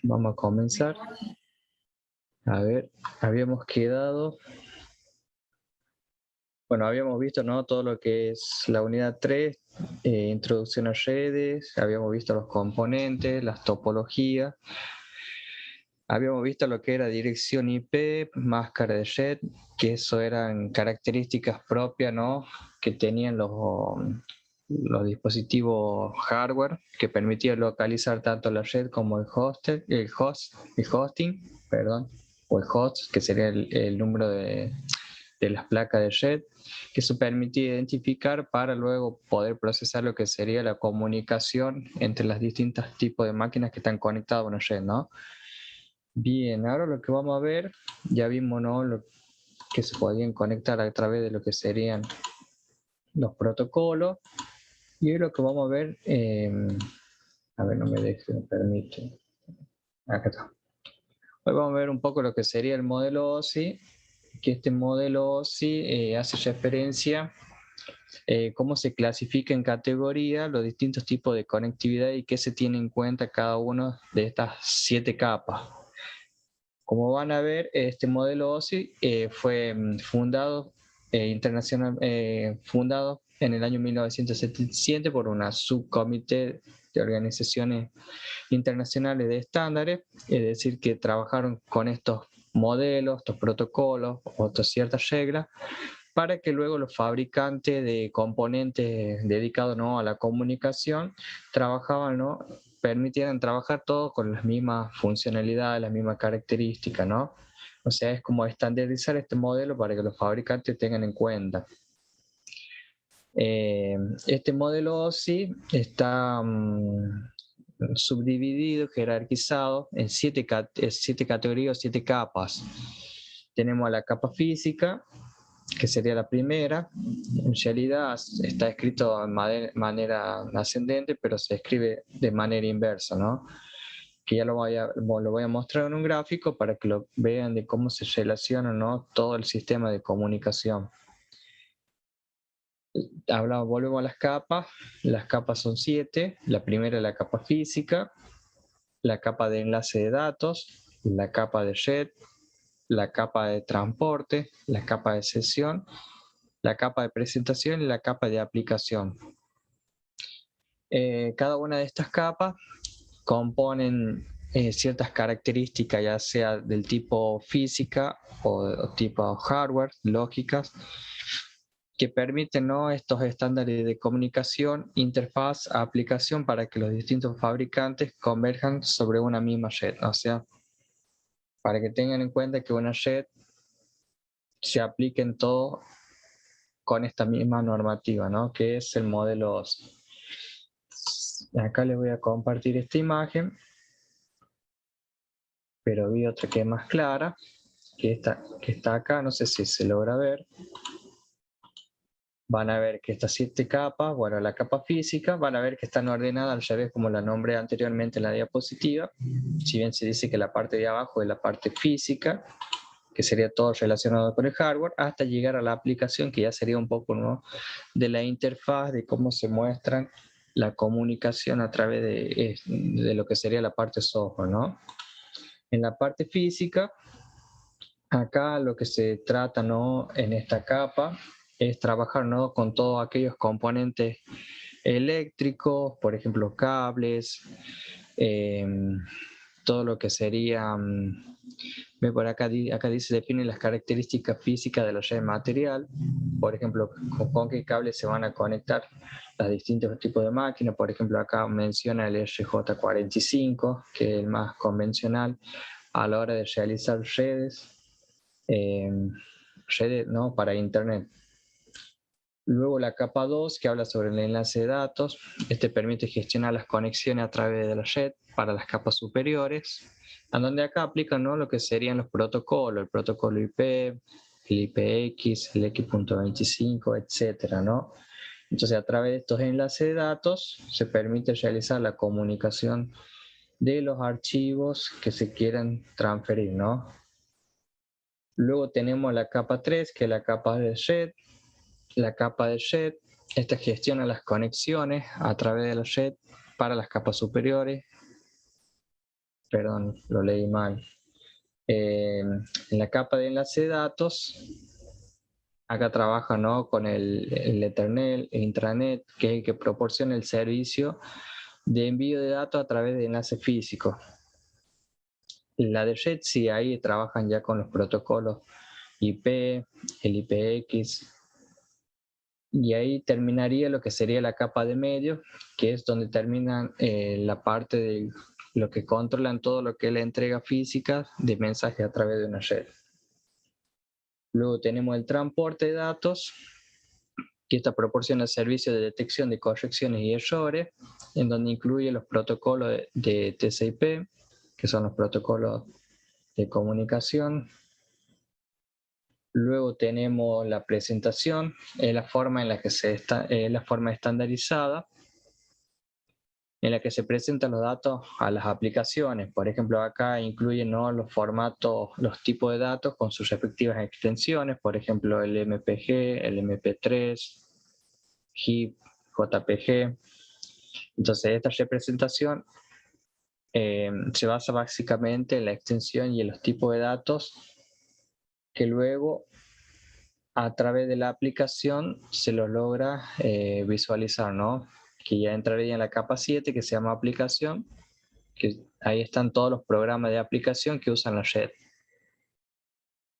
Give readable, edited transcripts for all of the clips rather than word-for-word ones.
Vamos a comenzar. A ver, habíamos quedado, bueno, habíamos visto, ¿no? Todo lo que es la unidad 3, introducción a redes, habíamos visto los componentes, las topologías, habíamos visto lo que era dirección IP, máscara de red, que eso eran características propias, ¿no? Que tenían los dispositivos hardware que permitían localizar tanto la red como el hosting, perdón, o el host, que sería el número de las placas de red, que eso permitía identificar para luego poder procesar lo que sería la comunicación entre las distintos tipos de máquinas que están conectadas a una red, ¿no? Bien, ahora lo que vamos a ver, ya vimos, ¿no? Lo que se podían conectar a través de lo que serían los protocolos, y hoy lo que vamos a ver, a ver, no me deje, me permite, acá está. Hoy vamos a ver un poco lo que sería el modelo OSI, que este modelo OSI hace referencia cómo se clasifica en categoría los distintos tipos de conectividad y qué se tiene en cuenta cada una de estas 7 capas. Como van a ver, este modelo OSI fue fundado en el año 1977 por una subcomité de organizaciones internacionales de estándares, es decir, que trabajaron con estos modelos, estos protocolos, otras ciertas reglas, para que luego los fabricantes de componentes dedicados, ¿no?, a la comunicación trabajaban, ¿no?, permitieran trabajar todos con las mismas funcionalidades, las mismas características, ¿no? O sea, es como estandarizar este modelo para que los fabricantes tengan en cuenta. Este modelo OSI está subdividido, jerarquizado en 7 categorías, 7 capas. Tenemos la capa física, que sería la primera. En realidad está escrito de manera ascendente, pero se escribe de manera inversa, ¿no? Que ya lo voy a mostrar en un gráfico para que lo vean de cómo se relaciona, ¿no?, todo el sistema de comunicación. Volvemos a las capas. Las capas son 7. La primera es la capa física, la capa de enlace de datos, la capa de red, la capa de transporte, la capa de sesión, la capa de presentación y la capa de aplicación. Cada una de estas capas componen ciertas características, ya sea del tipo física o tipo hardware, lógicas, que permiten, ¿no?, estos estándares de comunicación, interfaz, aplicación, para que los distintos fabricantes converjan sobre una misma red. O sea, para que tengan en cuenta que una red se aplique en todo con esta misma normativa, ¿no?, que es el modelo OSI. Acá les voy a compartir esta imagen, pero vi otra que es más clara, que está acá, no sé si se logra ver. Van a ver que estas 7 capas, bueno, la capa física, van a ver que están ordenadas al revés como la nombré anteriormente en la diapositiva. Si bien se dice que la parte de abajo es la parte física, que sería todo relacionado con el hardware, hasta llegar a la aplicación, que ya sería un poco, ¿no?, de la interfaz, de cómo se muestran la comunicación a través de lo que sería la parte software, ¿no? En la parte física, acá lo que se trata, ¿no?, en esta capa es trabajar, ¿no?, con todos aquellos componentes eléctricos, por ejemplo, cables, todo lo que sería, por acá dice, define las características físicas de la red material, por ejemplo, con qué cables se van a conectar los distintos tipos de máquinas. Por ejemplo, acá menciona el RJ45, que es el más convencional a la hora de realizar redes, ¿no?, para internet. Luego la capa 2, que habla sobre el enlace de datos. Este permite gestionar las conexiones a través de la red para las capas superiores, en donde acá aplican, ¿no?, lo que serían los protocolos, el protocolo IP, el IPX, el X.25, etcétera, ¿no? Entonces, a través de estos enlaces de datos se permite realizar la comunicación de los archivos que se quieran transferir, ¿no? Luego tenemos la capa 3, que es la capa de red. La capa de red, esta gestiona las conexiones a través de la red para las capas superiores. Perdón, lo leí mal. En la capa de enlace de datos, acá trabaja, ¿no?, con el Ethernet, el intranet, que es el que proporciona el servicio de envío de datos a través de enlaces físicos. La de red sí, ahí trabajan ya con los protocolos IP, el IPX, y ahí terminaría lo que sería la capa de medio, que es donde terminan la parte de lo que controlan todo lo que es la entrega física de mensajes a través de una red. Luego tenemos el transporte de datos, que esta proporciona servicios de detección de correcciones y errores, en donde incluye los protocolos de TCP, que son los protocolos de comunicación. Luego tenemos la presentación, es la forma en la que la forma estandarizada en la que se presentan los datos a las aplicaciones. Por ejemplo, acá incluyen, ¿no?, los formatos, los tipos de datos con sus respectivas extensiones, por ejemplo, el MPG, el MP3, HIP, JPG. Entonces, esta representación se basa básicamente en la extensión y en los tipos de datos que luego, a través de la aplicación, se los logra visualizar, ¿no? Que ya entraría en la capa 7, que se llama aplicación, que ahí están todos los programas de aplicación que usan la red.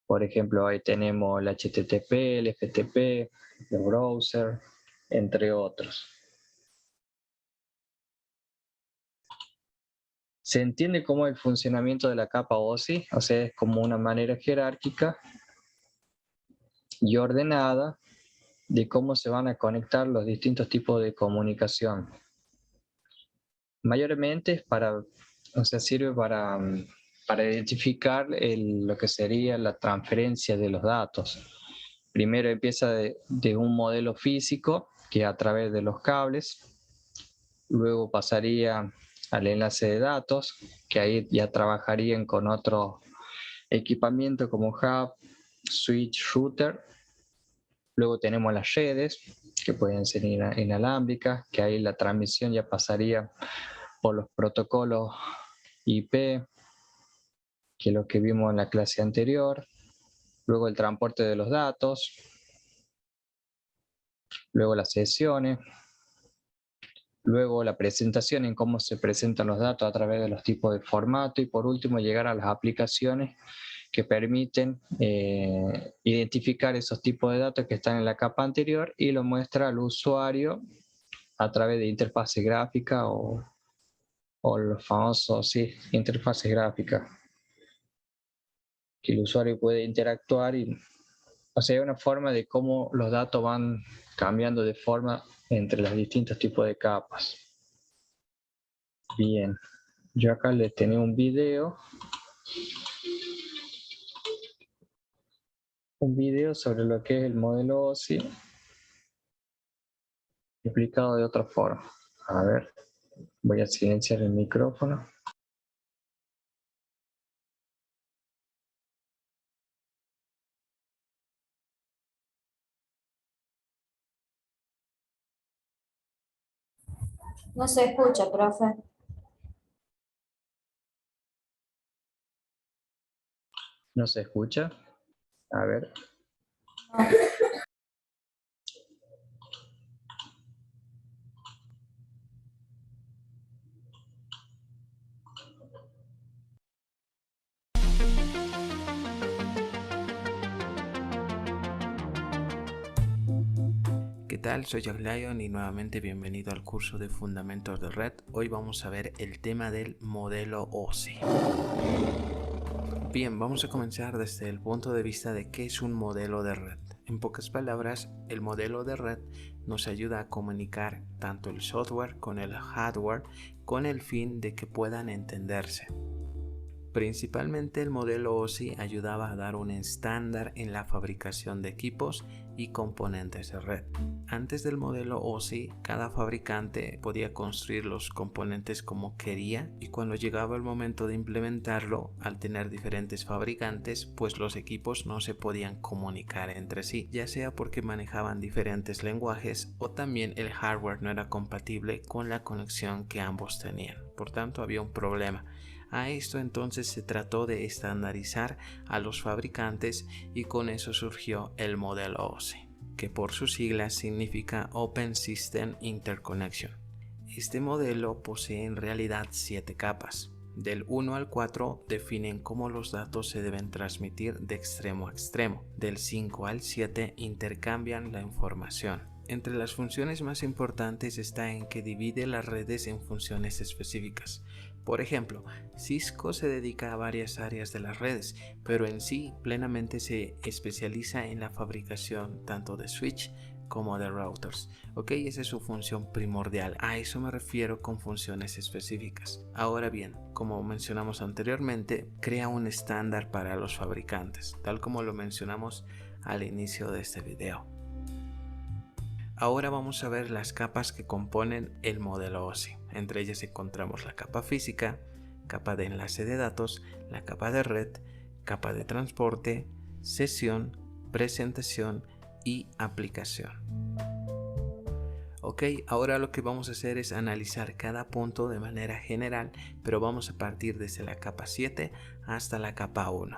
Por ejemplo, ahí tenemos el HTTP, el FTP, el browser, entre otros. Se entiende como el funcionamiento de la capa OSI, o sea, es como una manera jerárquica y ordenada de cómo se van a conectar los distintos tipos de comunicación. Mayormente es sirve para identificar lo que sería la transferencia de los datos. Primero empieza de un modelo físico, que a través de los cables, luego pasaría al enlace de datos, que ahí ya trabajarían con otro equipamiento como hub, switch, router. Luego tenemos las redes, que pueden ser inalámbricas, que ahí la transmisión ya pasaría por los protocolos IP, que es lo que vimos en la clase anterior. Luego el transporte de los datos, luego las sesiones, luego la presentación en cómo se presentan los datos a través de los tipos de formato, y por último llegar a las aplicaciones que permiten identificar esos tipos de datos que están en la capa anterior y lo muestra al usuario a través de interfase gráfica o los famosos, sí, interfaces gráficas, que el usuario puede interactuar y, o sea, hay una forma de cómo los datos van cambiando de forma entre los distintos tipos de capas. Bien, yo acá les tenía un video sobre lo que es el modelo OSI explicado de otra forma. A ver, voy a silenciar el micrófono. No se escucha, profe. ¿No se escucha? A ver. ¿Qué tal? Soy Jack Lyon y nuevamente bienvenido al curso de Fundamentos de Red. Hoy vamos a ver el tema del modelo OSI. Bien, vamos a comenzar desde el punto de vista de qué es un modelo de red. En pocas palabras, el modelo de red nos ayuda a comunicar tanto el software con el hardware con el fin de que puedan entenderse. Principalmente el modelo OSI ayudaba a dar un estándar en la fabricación de equipos y componentes de red. Antes del modelo OSI, cada fabricante podía construir los componentes como quería, y cuando llegaba el momento de implementarlo, al tener diferentes fabricantes, pues los equipos no se podían comunicar entre sí, ya sea porque manejaban diferentes lenguajes o también el hardware no era compatible con la conexión que ambos tenían. Por tanto, había un problema. A esto entonces se trató de estandarizar a los fabricantes y con eso surgió el modelo OSI, que por sus siglas significa Open System Interconnection. Este modelo posee en realidad 7 capas. Del 1 al 4 definen cómo los datos se deben transmitir de extremo a extremo. Del 5 al 7 intercambian la información. Entre las funciones más importantes está en que divide las redes en funciones específicas. Por ejemplo, Cisco se dedica a varias áreas de las redes, pero en sí plenamente se especializa en la fabricación tanto de switch como de routers. Ok, esa es su función primordial. A eso me refiero con funciones específicas. Ahora bien, como mencionamos anteriormente, crea un estándar para los fabricantes, tal como lo mencionamos al inicio de este video. Ahora vamos a ver las capas que componen el modelo OSI. Entre ellas encontramos la capa física, capa de enlace de datos, la capa de red, capa de transporte, sesión, presentación y aplicación. Ok, ahora lo que vamos a hacer es analizar cada punto de manera general, pero vamos a partir desde la capa 7 hasta la capa 1.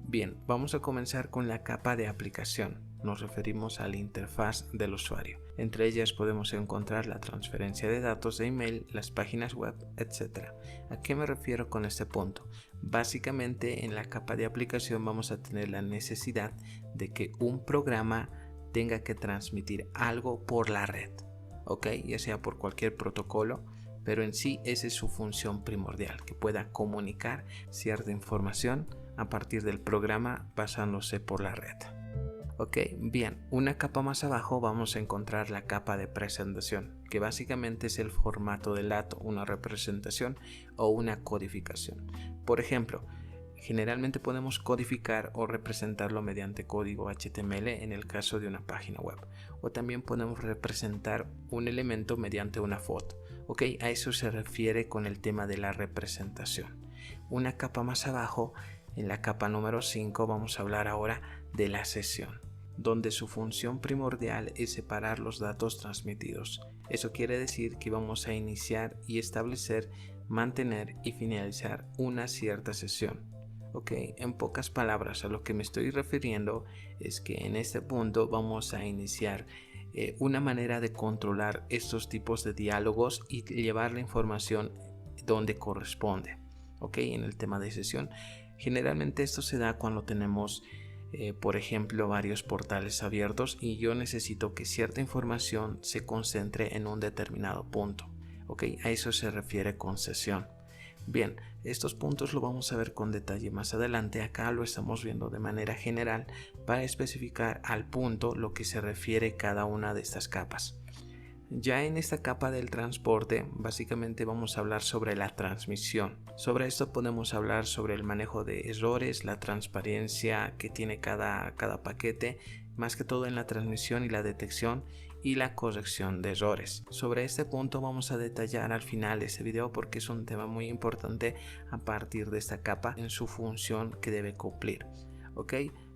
Bien, vamos a comenzar con la capa de aplicación. Nos referimos a la interfaz del usuario. Entre ellas podemos encontrar la transferencia de datos de email, las páginas web, etc. ¿A qué me refiero con este punto? Básicamente en la capa de aplicación vamos a tener la necesidad de que un programa tenga que transmitir algo por la red, ¿ok? Ya sea por cualquier protocolo, pero en sí esa es su función primordial, que pueda comunicar cierta información a partir del programa basándose por la red. Ok, bien, una capa más abajo vamos a encontrar la capa de presentación, que básicamente es el formato del dato, una representación o una codificación. Por ejemplo, generalmente podemos codificar o representarlo mediante código HTML en el caso de una página web, o también podemos representar un elemento mediante una foto. Ok, a eso se refiere con el tema de la representación. Una capa más abajo, en la capa número 5, vamos a hablar ahora de la sesión, donde su función primordial es separar los datos transmitidos. Eso quiere decir que vamos a iniciar y establecer, mantener y finalizar una cierta sesión. Ok, en pocas palabras a lo que me estoy refiriendo es que en este punto vamos a iniciar una manera de controlar estos tipos de diálogos y llevar la información donde corresponde. Ok, en el tema de sesión, generalmente esto se da cuando tenemos por ejemplo varios portales abiertos y yo necesito que cierta información se concentre en un determinado punto. Ok, a eso se refiere con sesión. Bien, estos puntos lo vamos a ver con detalle más adelante. Acá lo estamos viendo de manera general para especificar al punto lo que se refiere cada una de estas capas. Ya en esta capa del transporte, básicamente vamos a hablar sobre la transmisión. Sobre esto podemos hablar sobre el manejo de errores, la transparencia que tiene cada paquete, más que todo en la transmisión y la detección y la corrección de errores. Sobre este punto vamos a detallar al final de este video porque es un tema muy importante a partir de esta capa en su función que debe cumplir. ¿Ok?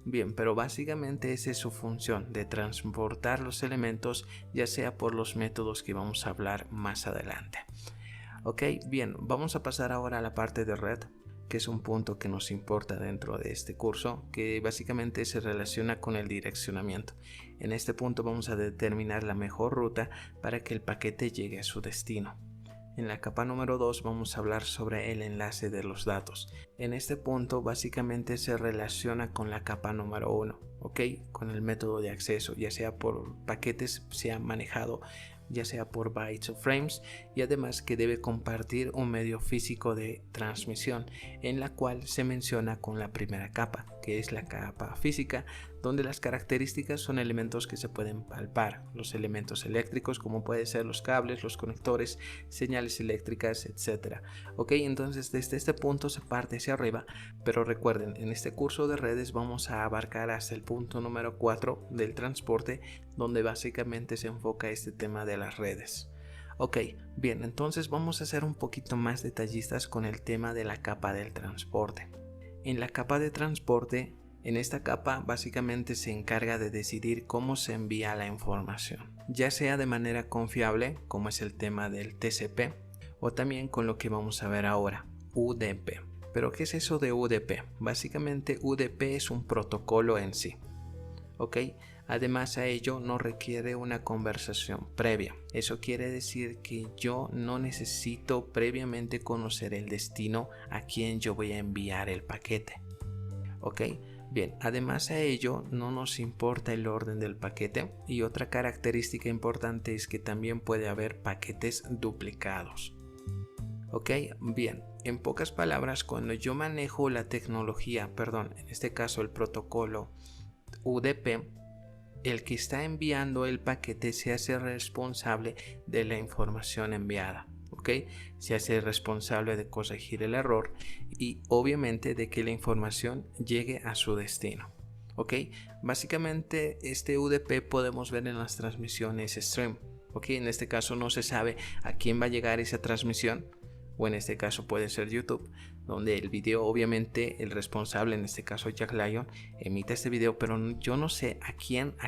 Bien, pero básicamente esa es su función, de transportar los elementos, ya sea por los métodos que vamos a hablar más adelante. Ok, bien, vamos a pasar ahora a la parte de red, que es un punto que nos importa dentro de este curso, que básicamente se relaciona con el direccionamiento. En este punto vamos a determinar la mejor ruta para que el paquete llegue a su destino. En la capa número 2 vamos a hablar sobre el enlace de los datos. En este punto básicamente se relaciona con la capa número 1, ¿ok? Con el método de acceso, ya sea por paquetes, sea manejado ya sea por bytes o frames, y además que debe compartir un medio físico de transmisión, en la cual se menciona con la primera capa, que es la capa física, donde las características son elementos que se pueden palpar, los elementos eléctricos como pueden ser los cables, los conectores, señales eléctricas, etc. Ok, entonces desde este punto se parte hacia arriba, pero recuerden, en este curso de redes vamos a abarcar hasta el punto número 4 del transporte, donde básicamente se enfoca este tema de las redes. Ok, bien, entonces vamos a ser un poquito más detallistas con el tema de la capa del transporte. En la capa de transporte, en esta capa básicamente se encarga de decidir cómo se envía la información, ya sea de manera confiable, como es el tema del TCP, o también con lo que vamos a ver ahora, UDP. Pero ¿qué es eso de UDP? Básicamente UDP es un protocolo en sí, ¿ok? Además a ello no requiere una conversación previa. Eso quiere decir que yo no necesito previamente conocer el destino a quien yo voy a enviar el paquete, ¿ok? Bien, además a ello no nos importa el orden del paquete, y otra característica importante es que también puede haber paquetes duplicados. Ok, bien, en pocas palabras, cuando yo manejo la tecnología, en este caso el protocolo UDP, el que está enviando el paquete se hace responsable de la información enviada, ¿ok? Se hace responsable de corregir el error y obviamente de que la información llegue a su destino, ¿ok? Básicamente este UDP podemos ver en las transmisiones stream, ¿ok? En este caso no se sabe a quién va a llegar esa transmisión, o en este caso puede ser YouTube, donde el video, obviamente el responsable, en este caso Jack Lion, emite este video, pero yo no sé a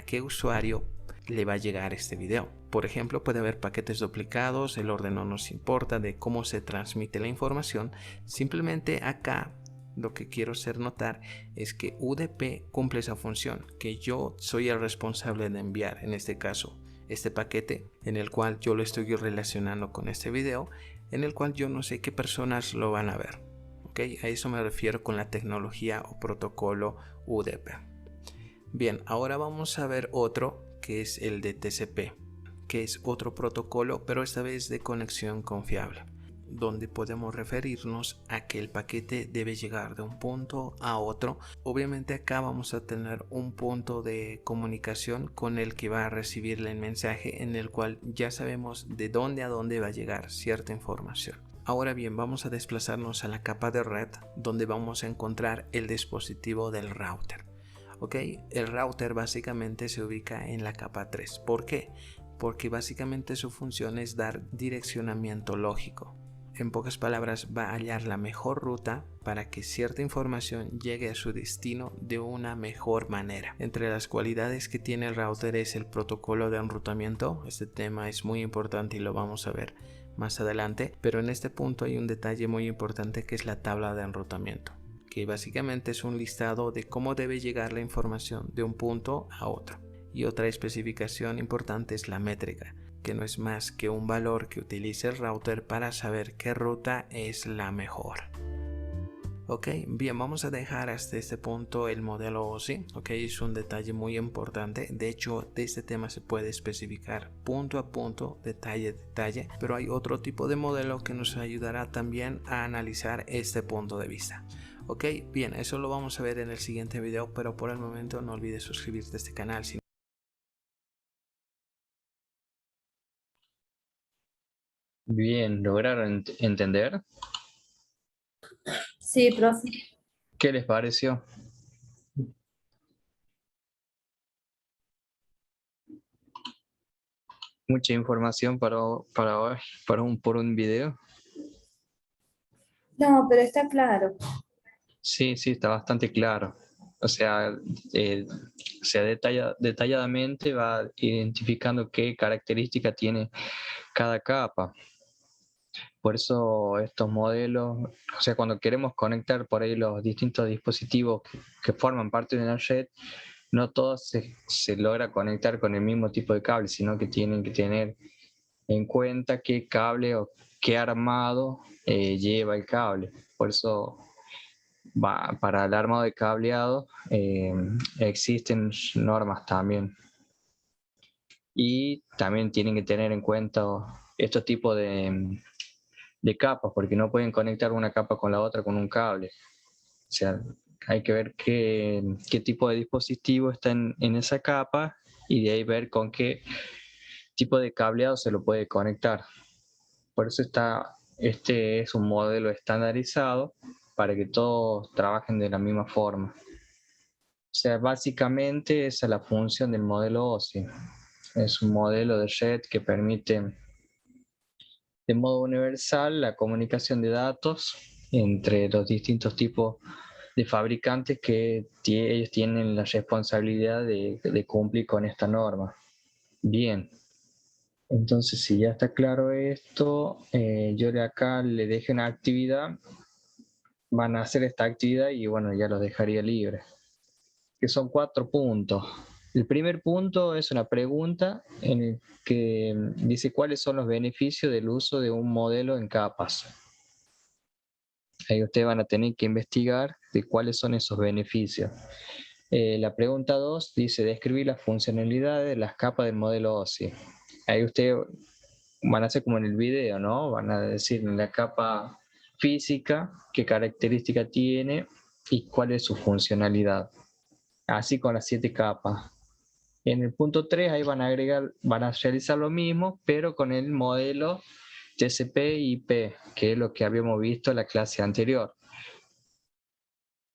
qué usuario le va a llegar este video. Por ejemplo, puede haber paquetes duplicados, el orden no nos importa de cómo se transmite la información. Simplemente acá lo que quiero hacer notar es que UDP cumple esa función, que yo soy el responsable de enviar, en este caso, este paquete, en el cual yo lo estoy relacionando con este video, en el cual yo no sé qué personas lo van a ver. ¿Ok? A eso me refiero con la tecnología o protocolo UDP. Bien, ahora vamos a ver otro, que es el de TCP, que es otro protocolo, pero esta vez de conexión confiable, donde podemos referirnos a que el paquete debe llegar de un punto a otro. Obviamente acá vamos a tener un punto de comunicación con el que va a recibir el mensaje, en el cual ya sabemos de dónde a dónde va a llegar cierta información. Ahora bien, vamos a desplazarnos a la capa de red, donde vamos a encontrar el dispositivo del router. ¿Ok? El router básicamente se ubica en la capa 3. ¿Por qué? Porque básicamente su función es dar direccionamiento lógico. En pocas palabras, va a hallar la mejor ruta para que cierta información llegue a su destino de una mejor manera. Entre las cualidades que tiene el router es el protocolo de enrutamiento. Este tema es muy importante y lo vamos a ver más adelante, pero en este punto hay un detalle muy importante, que es la tabla de enrutamiento, que básicamente es un listado de cómo debe llegar la información de un punto a otro. Y otra especificación importante es la métrica, que no es más que un valor que utiliza el router para saber qué ruta es la mejor. Ok, bien, vamos a dejar hasta este punto el modelo OSI. Ok, es un detalle muy importante. De hecho, de este tema se puede especificar punto a punto, detalle a detalle, pero hay otro tipo de modelo que nos ayudará también a analizar este punto de vista. Ok, bien, eso lo vamos a ver en el siguiente video, pero por el momento no olvides suscribirte a este canal. Bien, ¿lograron entender? Sí, profe. ¿Qué les pareció? Mucha información por un video. No, pero está claro. Sí, sí, está bastante claro. O sea, detalladamente va identificando qué característica tiene cada capa. Por eso estos modelos, o sea, cuando queremos conectar por ahí los distintos dispositivos que forman parte de una red, no todos se logra conectar con el mismo tipo de cable, sino que tienen que tener en cuenta qué cable o qué armado lleva el cable. Por eso para el armado de cableado existen normas también. Y también tienen que tener en cuenta estos tipos de capas, porque no pueden conectar una capa con la otra con un cable. O sea, hay que ver qué tipo de dispositivo está en esa capa y de ahí ver con qué tipo de cableado se lo puede conectar. Por eso este es un modelo estandarizado para que todos trabajen de la misma forma. O sea, básicamente esa es la función del modelo OSI. Es un modelo de red que permite de modo universal la comunicación de datos entre los distintos tipos de fabricantes que ellos tienen la responsabilidad de cumplir con esta norma. Bien. Entonces, si ya está claro esto, yo de acá le dejo una actividad, van a hacer esta actividad y bueno, ya los dejaría libres, que son 4 puntos. El primer punto es una pregunta en el que dice cuáles son los beneficios del uso de un modelo en capas. Ahí ustedes van a tener que investigar de cuáles son esos beneficios. La pregunta 2 dice describir las funcionalidades de las capas del modelo OSI. Ahí ustedes van a hacer como en el video, ¿no? Van a decir en la capa física qué característica tiene y cuál es su funcionalidad. Así con las 7 capas. En el punto 3 ahí van a agregar, van a realizar lo mismo, pero con el modelo TCP y IP, que es lo que habíamos visto en la clase anterior.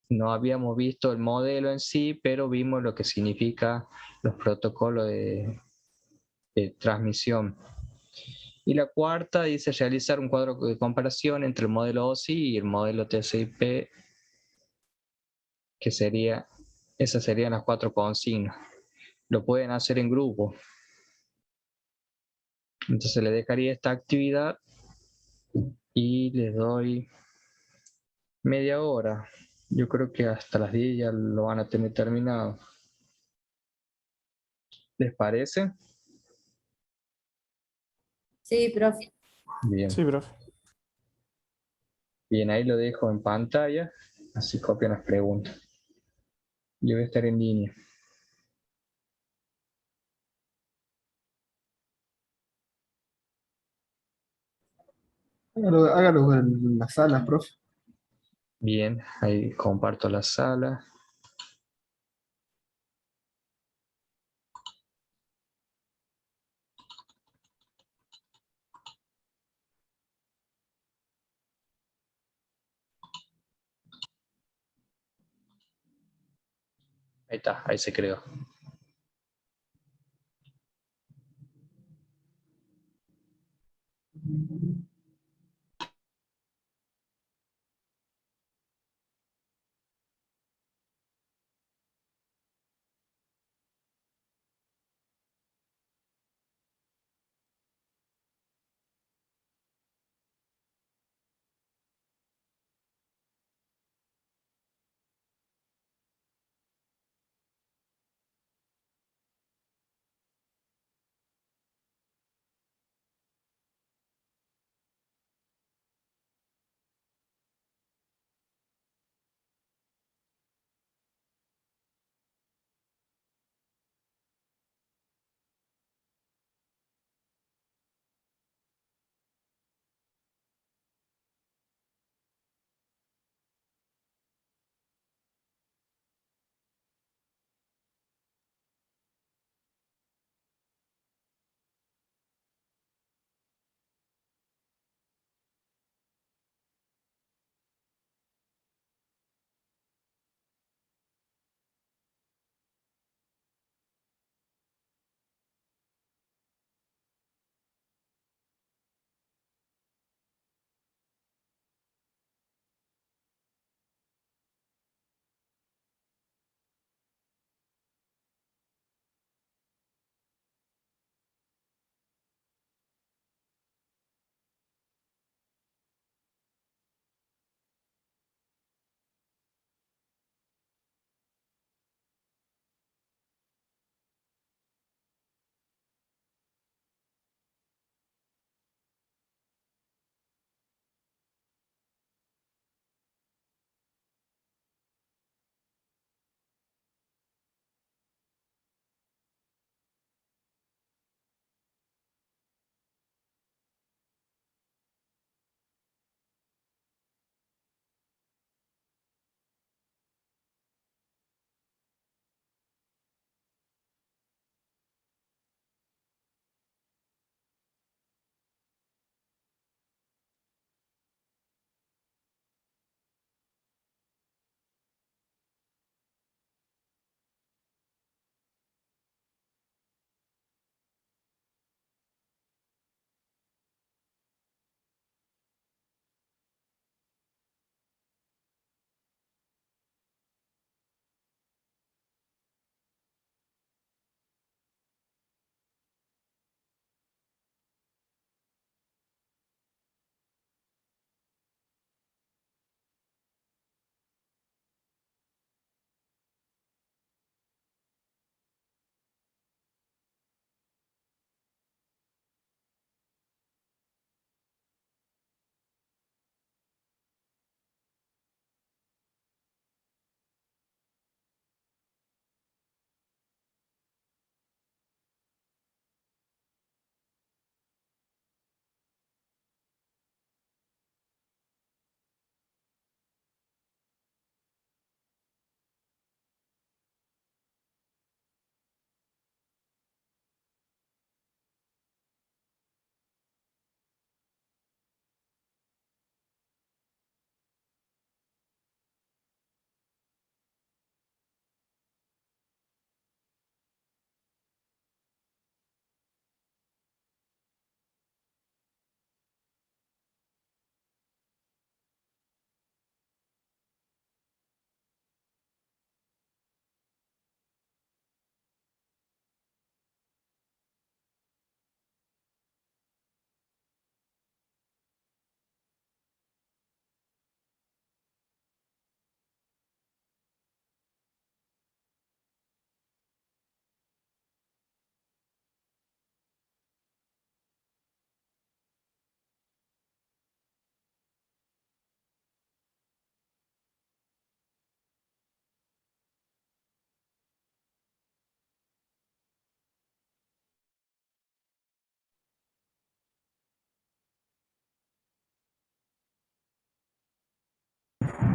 No habíamos visto el modelo en sí, pero vimos lo que significa los protocolos de transmisión. Y la cuarta dice realizar un cuadro de comparación entre el modelo OSI y el modelo TCP, que sería, esas serían las 4 consignas. Lo pueden hacer en grupo. Entonces le dejaría esta actividad y les doy media hora. Yo creo que hasta las 10 ya lo van a tener terminado. ¿Les parece? Sí, profe. Bien. Sí, profe. Bien, ahí lo dejo en pantalla, así copian las preguntas. Yo voy a estar en línea. Hágalo en la sala, profe. Bien, ahí comparto la sala. Ahí está, ahí se creó.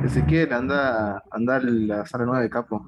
Ezequiel, anda a la sala nueva de capo.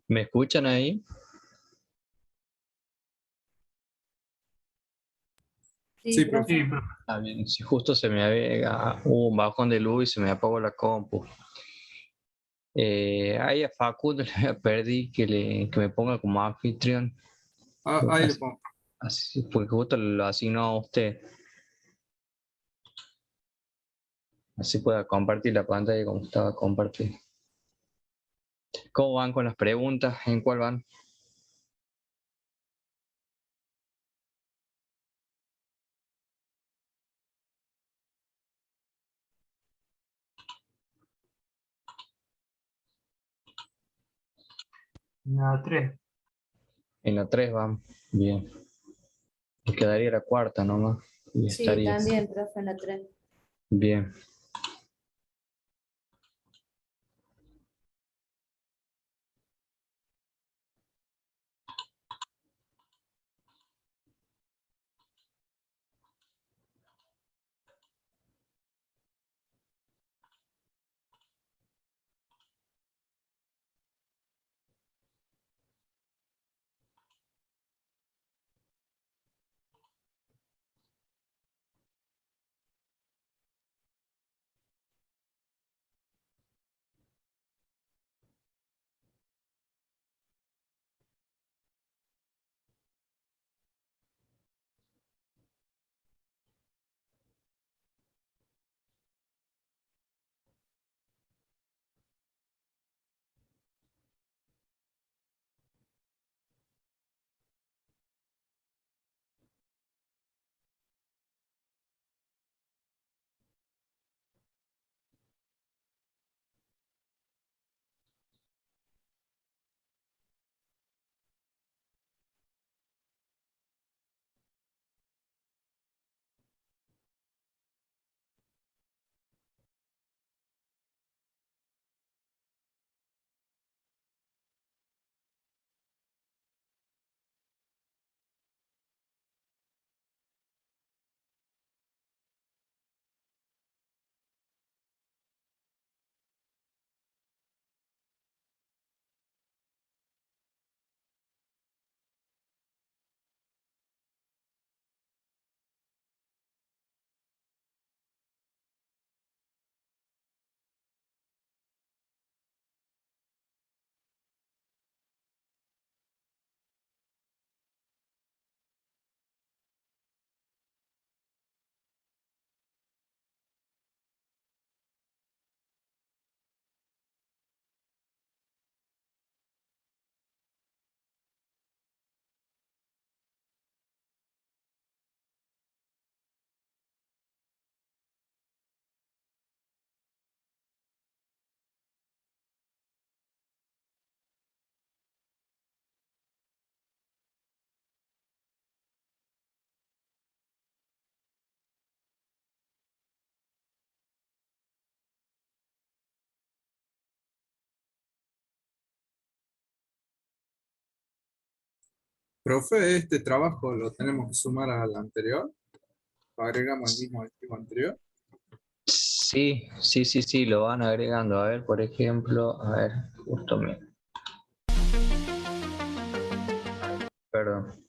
¿Me escuchan ahí? Sí, profe. Ah, bien. Si justo se me había, hubo un bajón de luz y se me apagó la compu. Ahí a Facundo le había perdí que me ponga como anfitrión. Ahí le Así, pongo. porque justo lo asignó a usted. Así pueda compartir la pantalla como estaba compartiendo. ¿Cómo van con las preguntas? ¿En cuál van? La 3. En la 3 van. Bien. Me quedaría la cuarta nomás. Y Sí, estaría. también, profe, en la 3. Bien. Profe, este trabajo lo tenemos que sumar al anterior. Agregamos el mismo archivo anterior. Sí, sí, sí, sí, lo van agregando. A ver, por ejemplo, a ver, justo me. Perdón.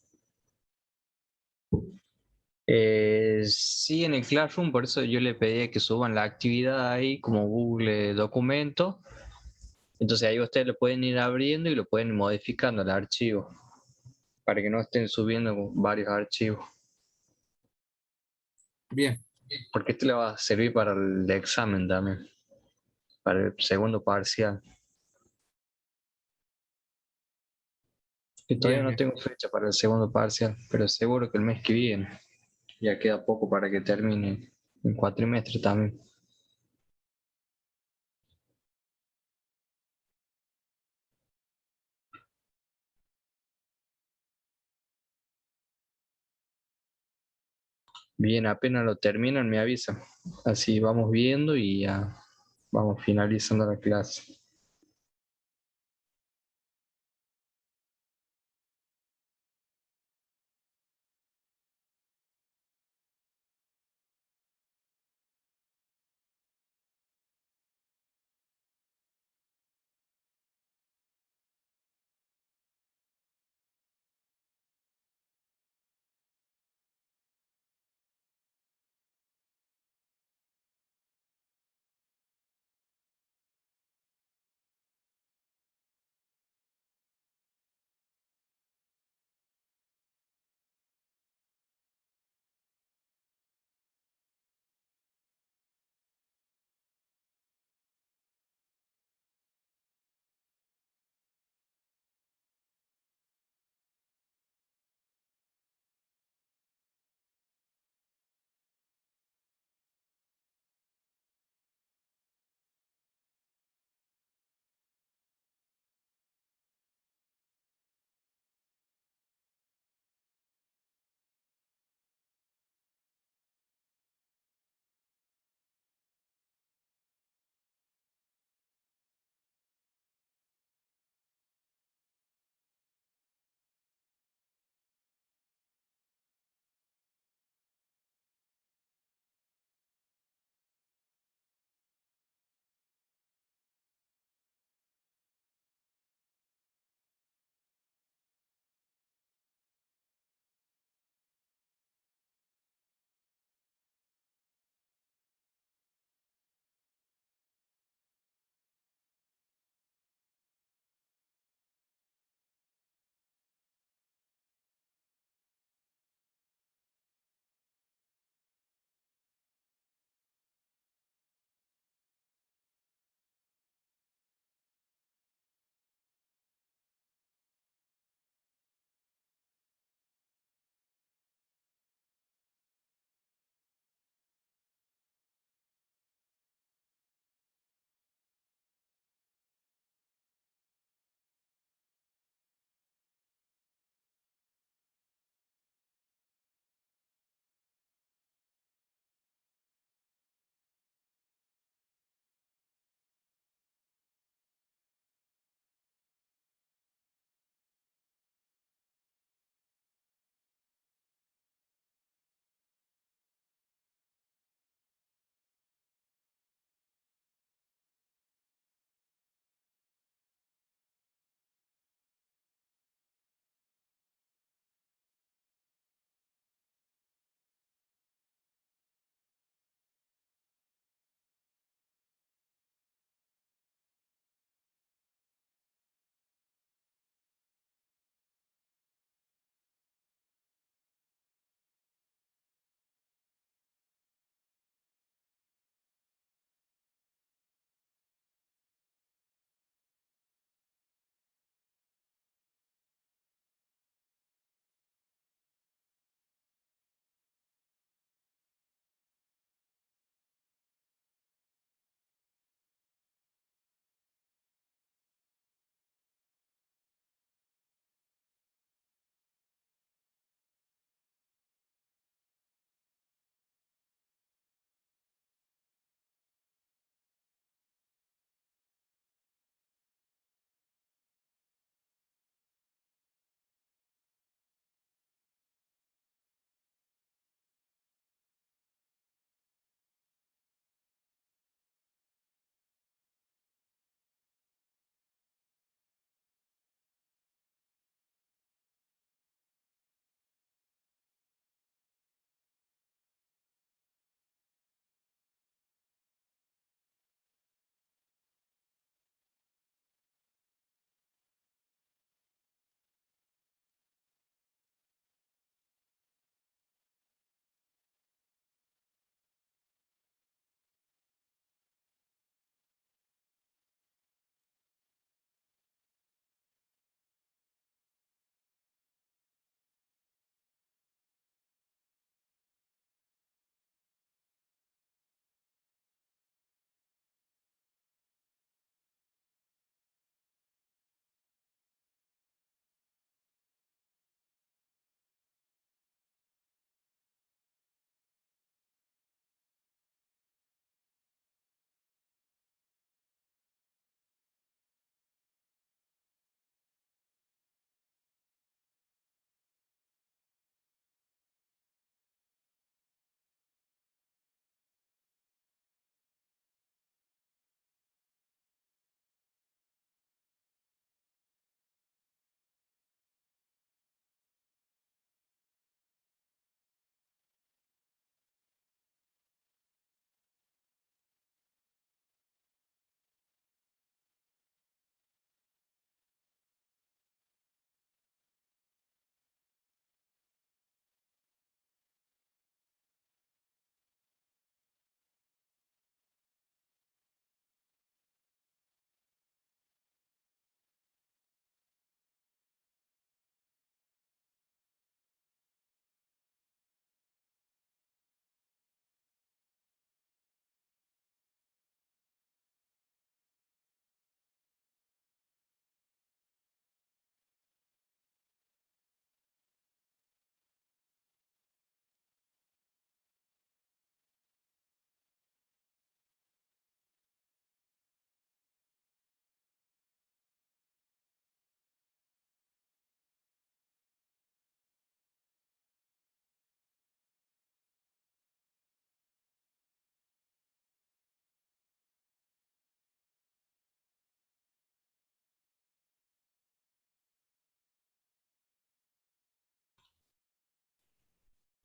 Sí, en el Classroom, por eso yo le pedía que suban la actividad ahí como Google Documento. Entonces ahí ustedes lo pueden ir abriendo y lo pueden ir modificando el archivo para que no estén subiendo varios archivos. Bien, Porque este le va a servir para el examen también, para el segundo parcial. Y todavía bien, no bien. tengo fecha para el segundo parcial, pero seguro que el mes que viene. Ya queda poco para que termine en cuatrimestre también. Bien, apenas lo terminan, me avisan. Así vamos viendo y ya vamos finalizando la clase.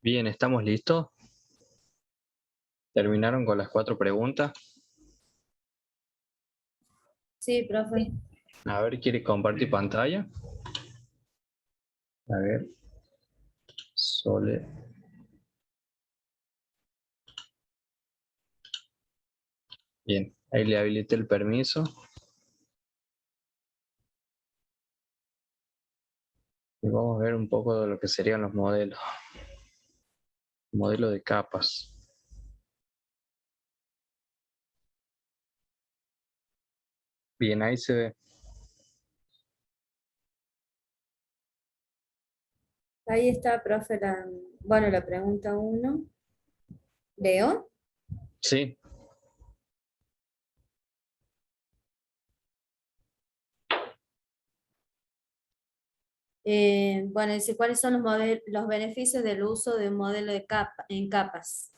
Bien, ¿estamos listos? ¿Terminaron con las 4 preguntas? Sí, profe. A ver, ¿quiere compartir pantalla? A ver. Sole. Bien, ahí le habilité el permiso. Y vamos a ver un poco de lo que serían los modelos. Modelo de capas. Bien, ahí se ve. Ahí está, profe, la pregunta 1. ¿Leo? Sí, Bueno, dice, ¿cuáles son los beneficios del uso de un modelo de en capas?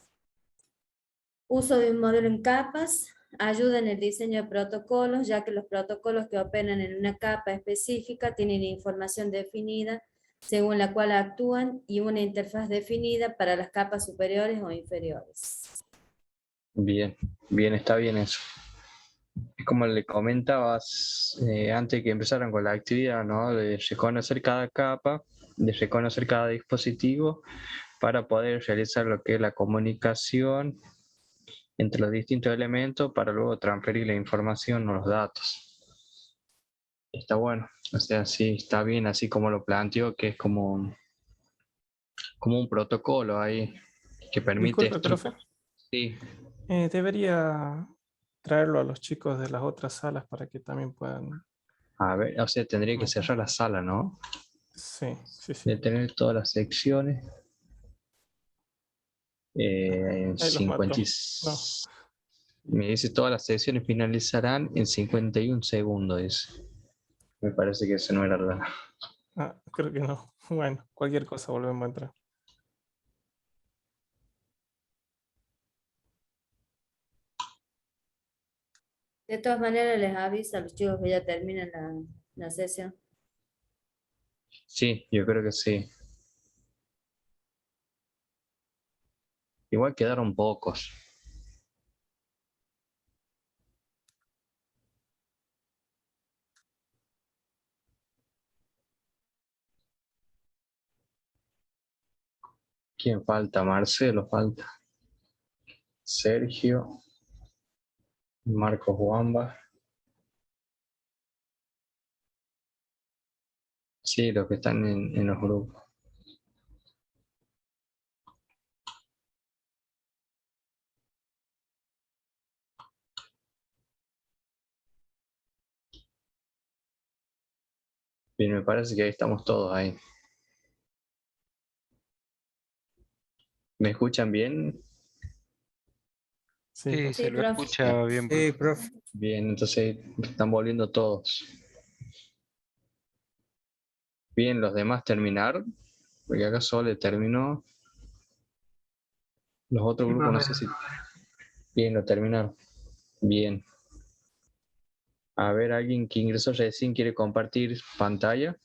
Uso de un modelo en capas ayuda en el diseño de protocolos, ya que los protocolos que operan en una capa específica tienen información definida según la cual actúan y una interfaz definida para las capas superiores o inferiores. bien, bien, está bien eso. Es como le comentabas antes que empezaran con la actividad, ¿no? De reconocer cada capa, de reconocer cada dispositivo para poder realizar lo que es la comunicación entre los distintos elementos para luego transferir la información o los datos. Está bueno, o sea, sí, está bien así como lo planteo, que es como un protocolo ahí que permite Disculpe, esto. profe. Sí, Debería traerlo a los chicos de las otras salas para que también puedan... a ver, o sea, tendría que cerrar la sala, ¿no? Sí, sí, sí. De tener todas las secciones. En Ahí los mató. 50 No, me dice todas las secciones finalizarán en 51 segundos. Dice. Me parece que eso no era verdad. creo que no. Bueno, cualquier cosa volvemos a entrar. De todas maneras, les aviso a los chicos que ya terminan la sesión. Sí, yo creo que sí. Igual quedaron pocos. ¿Quién falta? Marcelo falta. Sergio. Marcos Wamba. Sí, los que están en los grupos. Bien, me parece que ahí estamos todos ahí. ¿Me escuchan bien? Sí, Sí, profe. se Sí, lo profe. escucha bien, Sí, profe. profe. Bien, entonces están volviendo todos. Bien, los demás terminaron. Porque acá Sole terminó. Los otros Sí, grupos no profe. sé si... Bien, lo terminaron. Bien. A ver, alguien que ingresó recién quiere compartir pantalla.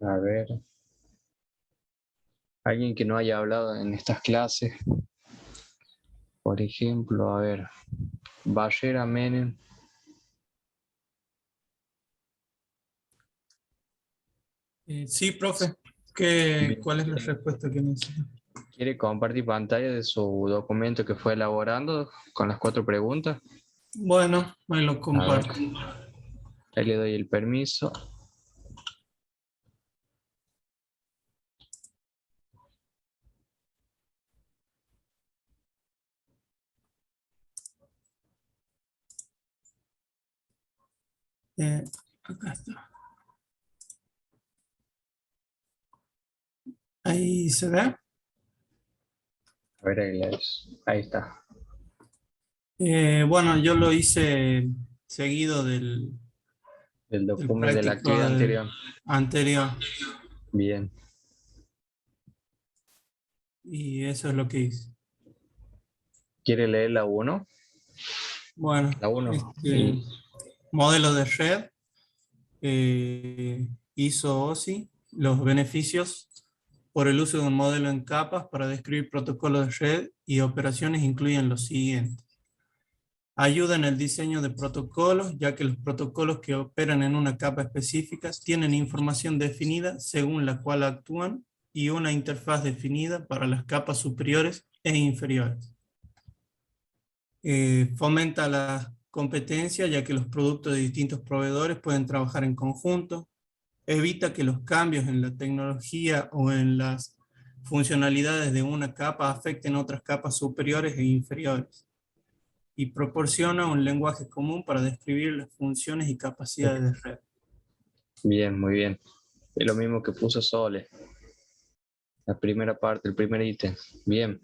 A ver. Alguien que no haya hablado en estas clases. Por ejemplo, a ver. Bashera Menem. Sí, profe. Bien. ¿Cuál es la respuesta que necesito? ¿Quiere compartir pantalla de su documento que fue elaborando con las 4 preguntas? Bueno, me lo A ver. comparto. Ahí le doy el permiso. Acá está. Ahí se ve. A ver, ahí está. Bueno, yo lo hice seguido El el documento de la práctico actividad anterior. anterior. Bien. Y eso es lo que hice. ¿Quiere leer la 1? Bueno, La 1. modelo de red, hizo OSI, los beneficios por el uso de un modelo en capas para describir protocolos de red y operaciones incluyen los siguientes. Ayuda en el diseño de protocolos, ya que los protocolos que operan en una capa específica tienen información definida según la cual actúan y una interfaz definida para las capas superiores e inferiores. Fomenta la competencia, ya que los productos de distintos proveedores pueden trabajar en conjunto. Evita que los cambios en la tecnología o en las funcionalidades de una capa afecten otras capas superiores e inferiores. Y proporciona un lenguaje común para describir las funciones y capacidades de red. Bien, muy bien. Es lo mismo que puso Sole. La primera parte, el primer ítem. Bien.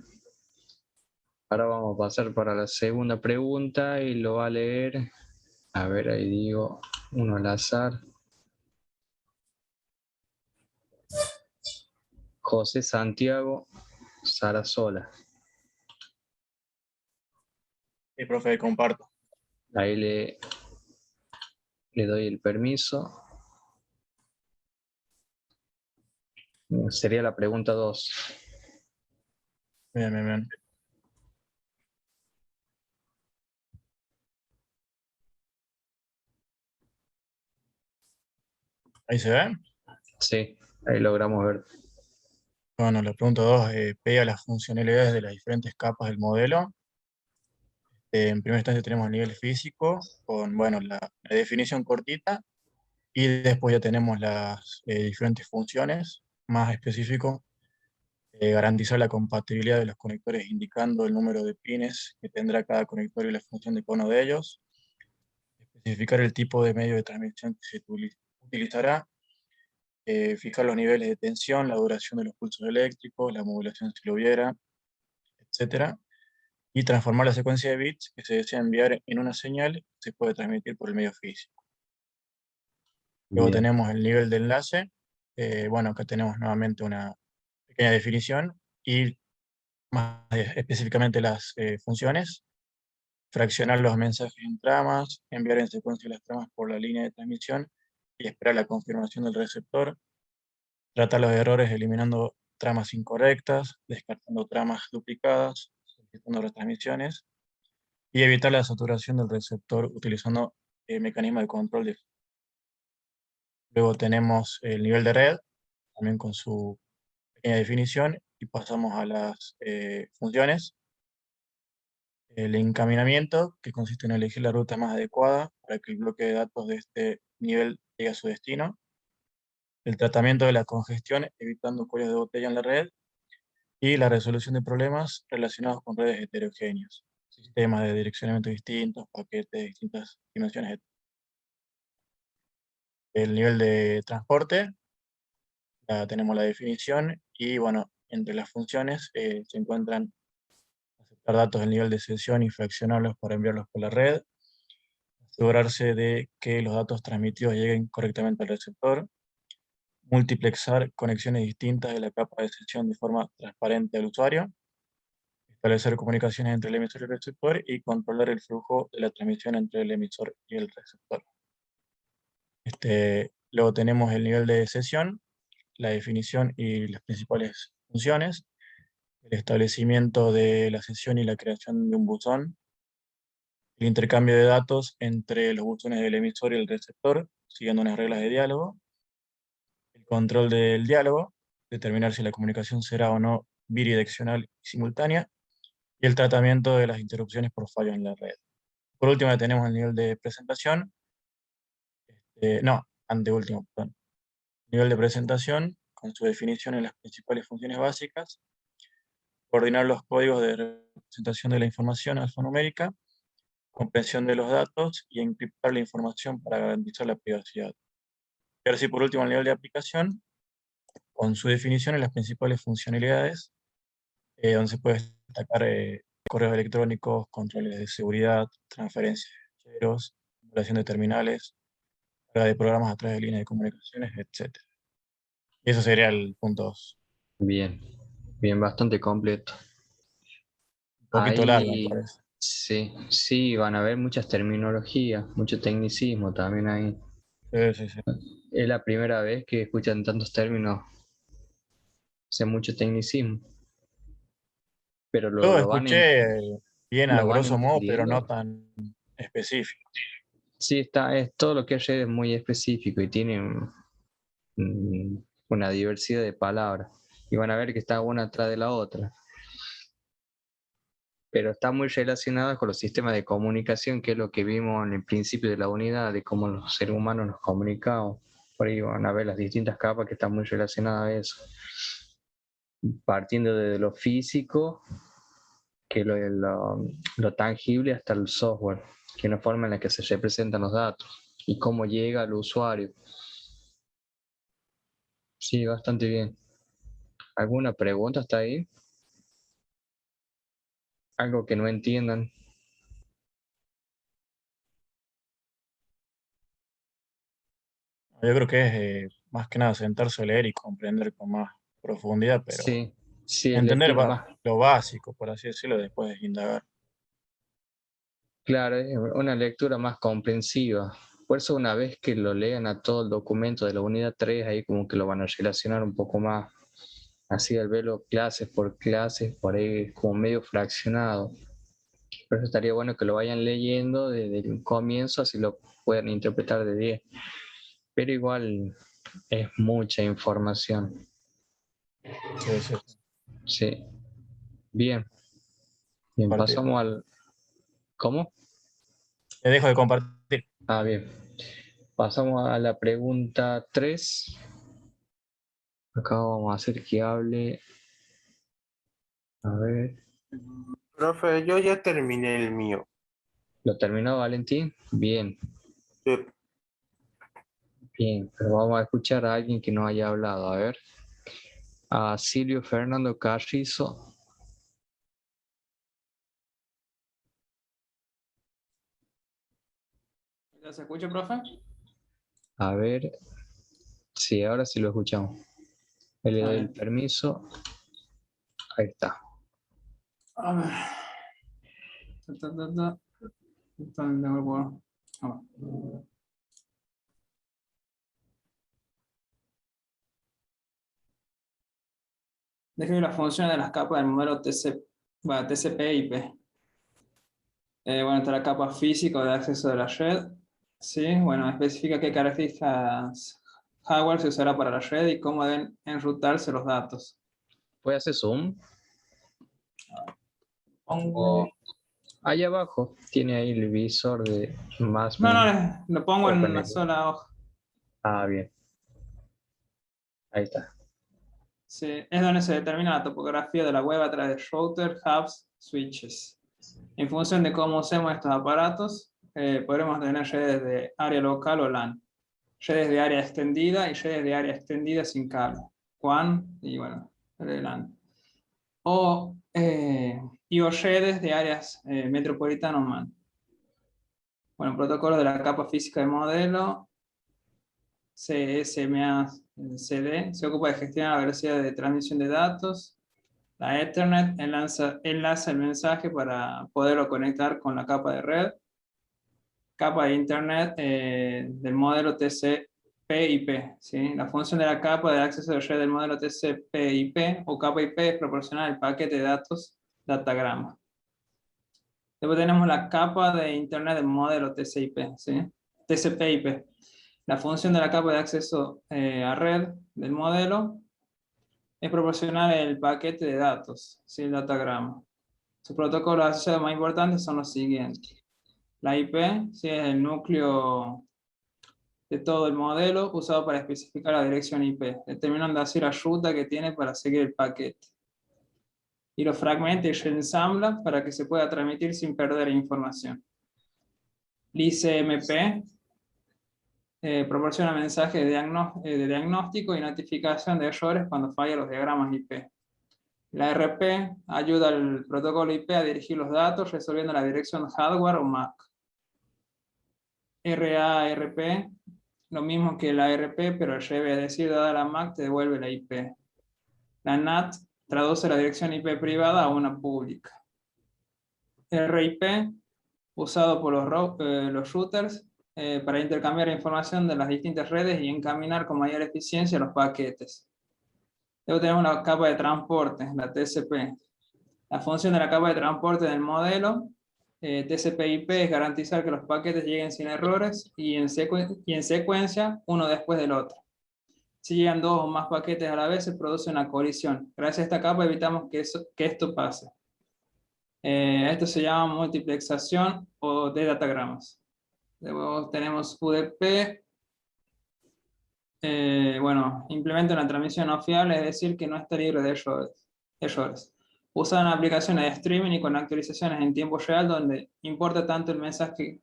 Ahora vamos a pasar para la segunda pregunta y lo va a leer. A ver, ahí digo uno al azar. José Santiago Sarasola. Sí, profe, comparto. Ahí le doy el permiso. Sería la pregunta 2. Bien, bien, bien. ¿Ahí se ve? Sí, ahí logramos ver. Bueno, la pregunta 2 pega las funcionalidades de las diferentes capas del modelo. En primera instancia tenemos el nivel físico, con bueno, la definición cortita, y después ya tenemos las diferentes funciones, más específico, garantizar la compatibilidad de los conectores indicando el número de pines que tendrá cada conector y la función de cada uno de ellos, especificar el tipo de medio de transmisión que se utilizará, fijar los niveles de tensión, la duración de los pulsos eléctricos, la modulación si lo hubiera, etcétera, y transformar la secuencia de bits que se desea enviar en una señal que se puede transmitir por el medio físico. Luego Bien. tenemos el nivel de enlace. Bueno, acá tenemos nuevamente una pequeña definición y más específicamente las funciones. Fraccionar los mensajes en tramas, enviar en secuencia las tramas por la línea de transmisión y esperar la confirmación del receptor. Tratar los errores eliminando tramas incorrectas, descartando tramas duplicadas, solicitando retransmisiones y evitar la saturación del receptor utilizando el mecanismo de control de. Luego tenemos el nivel de red, también con su pequeña definición, y pasamos a las funciones. El encaminamiento, que consiste en elegir la ruta más adecuada para que el bloque de datos de este nivel llegue a su destino. El tratamiento de la congestión, evitando cuellos de botella en la red. Y la resolución de problemas relacionados con redes heterogéneas, sistemas de direccionamiento distintos, paquetes de distintas dimensiones, etc. El nivel de transporte, ya tenemos la definición, y bueno, entre las funciones se encuentran aceptar datos del nivel de sesión y fraccionarlos para enviarlos por la red, asegurarse de que los datos transmitidos lleguen correctamente al receptor, multiplexar conexiones distintas de la capa de sesión de forma transparente al usuario, establecer comunicaciones entre el emisor y el receptor y controlar el flujo de la transmisión entre el emisor y el receptor. Luego tenemos el nivel de sesión, la definición y las principales funciones, el establecimiento de la sesión y la creación de un buzón, el intercambio de datos entre los buzones del emisor y el receptor, siguiendo unas reglas de diálogo, el control del diálogo, determinar si la comunicación será o no bidireccional y simultánea, y el tratamiento de las interrupciones por fallo en la red. Por último tenemos el nivel de presentación, anteúltimo, perdón. Nivel de presentación, con su definición en las principales funciones básicas, coordinar los códigos de representación de la información alfanumérica, comprensión de los datos y encriptar la información para garantizar la privacidad. Y ahora sí, por último, el nivel de aplicación, con su definición en las principales funcionalidades, donde se puede destacar correos electrónicos, controles de seguridad, transferencias de ficheros, emulación de terminales, de programas a través de líneas de comunicaciones, etc. Y eso sería el punto 2. Bien, bien, bastante completo. Un poquito largo, me Ahí, parece. sí, sí, van a haber muchas terminologías, mucho tecnicismo también ahí. Sí, sí, sí. Es la primera vez que escuchan tantos términos, sé mucho tecnicismo, pero Yo lo van, escuché bien a lo van grosso modo, pero no entendiendo. tan específico. Sí, es todo lo que es red es muy específico y tiene una diversidad de palabras. Y van a ver que está una atrás de la otra. Pero está muy relacionada con los sistemas de comunicación, que es lo que vimos en el principio de la unidad, de cómo los seres humanos nos comunicamos. Por ahí van a ver las distintas capas que están muy relacionadas a eso. Partiendo de lo físico, que es lo tangible, hasta el software, que es la forma en la que se representan los datos y cómo llega al usuario. Sí, bastante bien. ¿Alguna pregunta hasta ahí? ¿Algo que no entiendan? Yo creo que es más que nada sentarse a leer y comprender con más profundidad, pero Sí, sí, es entender lectura más. lo básico, por así decirlo, después de indagar. Claro, es una lectura más comprensiva. Por eso una vez que lo lean a todo el documento de la unidad 3, ahí como que lo van a relacionar un poco más, así al verlo clases, por ahí como medio fraccionado. Por eso estaría bueno que lo vayan leyendo desde el comienzo, así lo puedan interpretar de 10. Pero igual es mucha información. Sí, sí. Sí, bien. Bien, Compartir. pasamos al... ¿Cómo? Te dejo de compartir. Ah, bien. Pasamos a la pregunta 3. Acá vamos a hacer que hable. A ver. Profe, yo ya terminé el mío. ¿Lo terminó Valentín? Bien, Sí. bien. Pero vamos a escuchar a alguien que no haya hablado. A ver. A Silvio Fernando Carrizo. ¿Ya se escucha, profe? A ver. Sí, ahora sí lo escuchamos. Le A doy el ver. permiso. Ahí está. A ver. Define las funciones de las capas del modelo TCP/IP. Bueno, está la capa física de acceso de la red. Sí, bueno, especifica qué características hardware se usará para la red y cómo deben enrutarse los datos. ¿Puede hacer zoom? Pongo... Ahí abajo tiene ahí el visor de más. No, lo pongo en una Open. sola hoja. Ah, bien. Ahí está. Sí, es donde se determina la topografía de la web a través de routers, hubs, switches. En función de cómo usemos estos aparatos, podremos tener redes de área local o LAN, redes de área extendida y redes de área extendida sin cable, WAN y bueno, LAN. O redes de áreas metropolitano MAN. Bueno, protocolo de la capa física del modelo, CSMA-CD, se ocupa de gestionar la velocidad de transmisión de datos. La Ethernet enlaza el mensaje para poderlo conectar con la capa de red. Capa de Internet del modelo TCP/IP. ¿sí? La función de la capa de acceso de red del modelo TCP/IP o capa IP es proporcionar el paquete de datos datagrama. Después tenemos la capa de Internet del modelo TCP/IP. ¿sí? TCP/IP. La función de la capa de acceso a red del modelo es proporcionar el paquete de datos, ¿sí? El datagrama. Sus protocolos asociados más importantes son los siguientes. La IP, ¿sí? Es el núcleo de todo el modelo usado para especificar la dirección IP, determinando así la ruta que tiene para seguir el paquete. Y lo fragmenta y reensambla para que se pueda transmitir sin perder información. LICMP proporciona mensajes de diagnóstico y notificación de errores cuando fallan los diagramas IP. La RP ayuda al protocolo IP a dirigir los datos resolviendo la dirección hardware o MAC. RARP lo mismo que la RP, pero al revés, es decir, dada la MAC te devuelve la IP. La NAT traduce la dirección IP privada a una pública. RIP, usado por los routers para intercambiar información de las distintas redes y encaminar con mayor eficiencia los paquetes. Luego tenemos la capa de transporte, la TCP. La función de la capa de transporte del modelo TCP/IP es garantizar que los paquetes lleguen sin errores y en secuencia uno después del otro. Si llegan 2 o más paquetes a la vez, se produce una colisión. Gracias a esta capa evitamos que esto pase. Esto se llama multiplexación o de datagramas. Luego tenemos UDP. Bueno, implementa una transmisión no fiable, es decir, que no está libre de errores. Usan aplicaciones de streaming y con actualizaciones en tiempo real, donde importa tanto el mensaje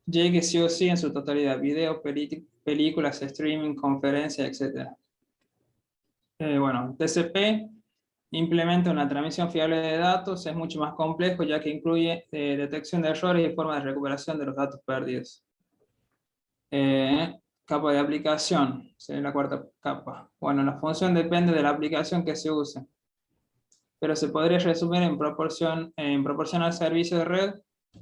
llegue sí o sí en su totalidad: video, películas, streaming, conferencias, etc. Bueno, TCP implementa una transmisión fiable de datos, es mucho más complejo ya que incluye detección de errores y forma de recuperación de los datos perdidos. Capa de aplicación, sería la cuarta capa. Bueno, la función depende de la aplicación que se use, pero se podría resumir en proporcionar servicio de red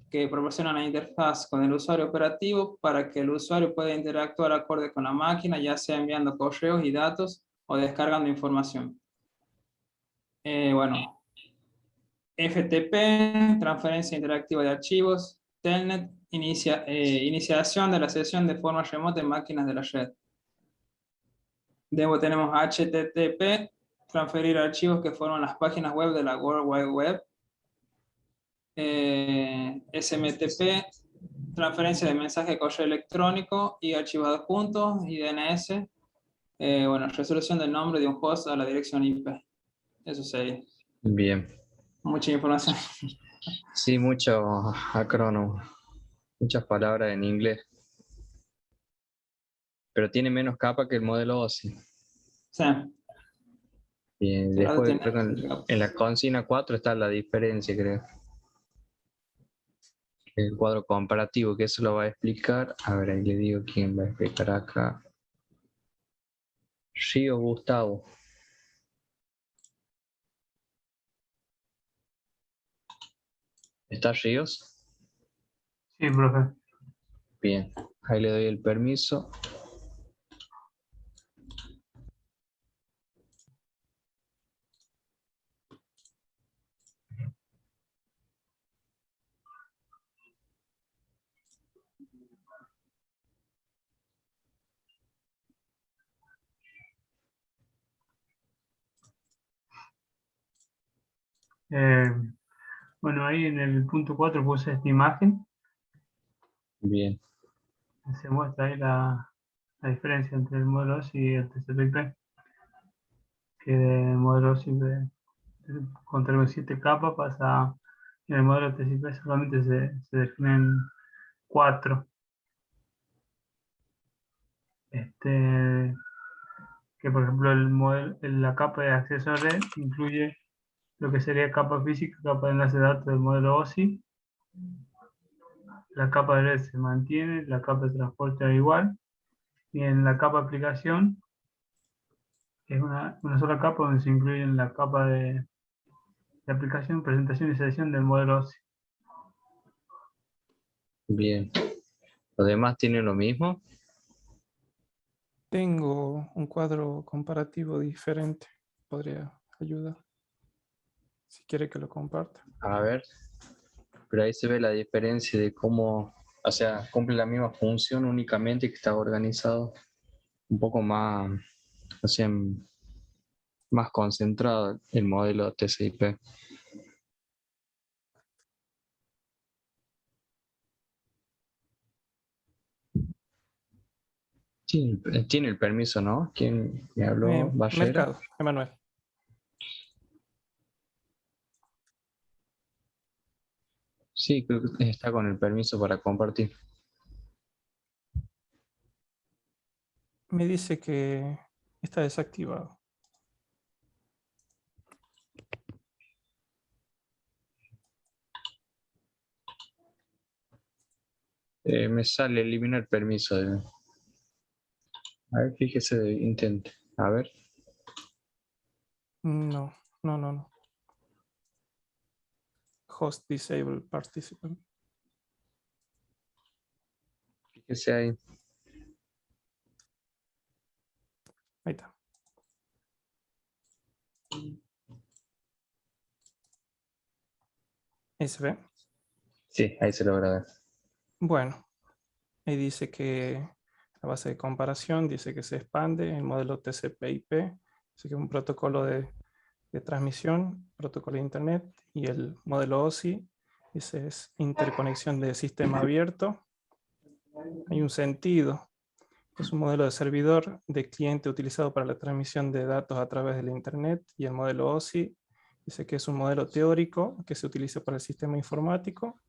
que proporciona una interfaz con el usuario operativo para que el usuario pueda interactuar acorde con la máquina, ya sea enviando correos y datos o descargando información. Bueno, FTP, transferencia interactiva de archivos. Telnet, iniciación de la sesión de forma remota en máquinas de la red. Luego tenemos HTTP, transferir archivos que forman las páginas web de la World Wide Web. SMTP, transferencia de mensaje de correo electrónico y archivos adjuntos. Y DNS, bueno, resolución del nombre de un host a la dirección IP. Eso sería. Bien. Mucha información. Sí, mucho acrónimo. Muchas palabras en inglés. Pero tiene menos capa que el modelo OSI. Sí. Bien, después creo que en la consigna 4 está la diferencia, creo. El cuadro comparativo, que eso lo va a explicar. A ver, ahí le digo quién va a explicar acá. Río Gustavo. ¿Está Ríos? Sí, profe. Bien, ahí le doy el permiso. Bueno, ahí en el punto 4 puse esta imagen. Bien. Se muestra ahí la diferencia entre el modelo OSI y el TCP/IP. Que el modelo OSI contiene 7 capas, pasa en el modelo TCP solamente se definen 4. Que por ejemplo la capa de acceso a red incluye lo que sería capa física, capa de enlace de datos del modelo OSI. La capa de red se mantiene, la capa de transporte es igual. Y en la capa de aplicación es una sola capa donde se incluyen la capa de aplicación, presentación y selección del modelo OSI. Bien. ¿Los demás tienen lo mismo? Tengo un cuadro comparativo diferente. Podría ayudar. Si quiere que lo comparta. A ver. Pero ahí se ve la diferencia de cómo, o sea, cumple la misma función únicamente que está organizado un poco más, o sea, más concentrado el modelo TCP. Tiene el permiso, ¿no? ¿Quién me habló? ¿Ballera? Mercado, Emanuel. Sí, creo que está con el permiso para compartir. Me dice que está desactivado. Me sale eliminar permiso. A ver, fíjese, intente. A ver. No. Host disable participant. Fíjese ahí. Ahí está. ¿Ahí se ve? Sí, ahí se logra ver. Bueno, ahí dice que la base de comparación dice que se expande el modelo TCP/IP, dice que es un protocolo de transmisión, protocolo de Internet, y el modelo OSI dice es interconexión de sistema abierto. Hay un sentido. Es un modelo de servidor de cliente utilizado para la transmisión de datos a través de la Internet, y el modelo OSI dice que es un modelo teórico que se utiliza para el sistema informático.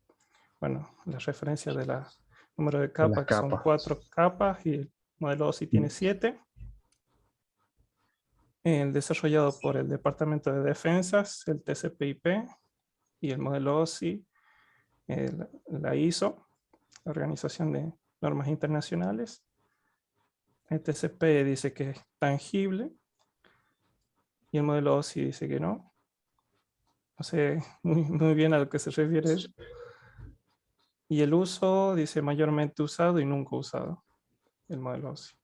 Bueno, la referencia de la número de capas, que son 4 capas, y el modelo OSI tiene 7. Desarrollado por el Departamento de Defensas, el TCP/IP, y el modelo OSI, la ISO, la Organización de Normas Internacionales. El TCP dice que es tangible, y el modelo OSI dice que no. No sé muy bien a lo que se refiere eso. Y el uso dice mayormente usado y nunca usado, el modelo OSI.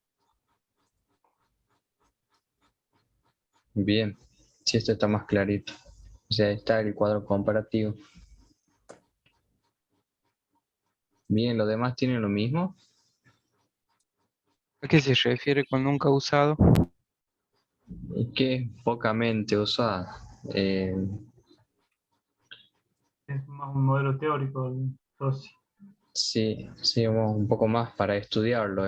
Bien, sí, esto está más clarito. O sea, está el cuadro comparativo. Bien, ¿los demás tienen lo mismo? ¿A qué se refiere con nunca usado? Y que es pocamente usada. Es más un modelo teórico, el OSI. Sí, un poco más para estudiarlo.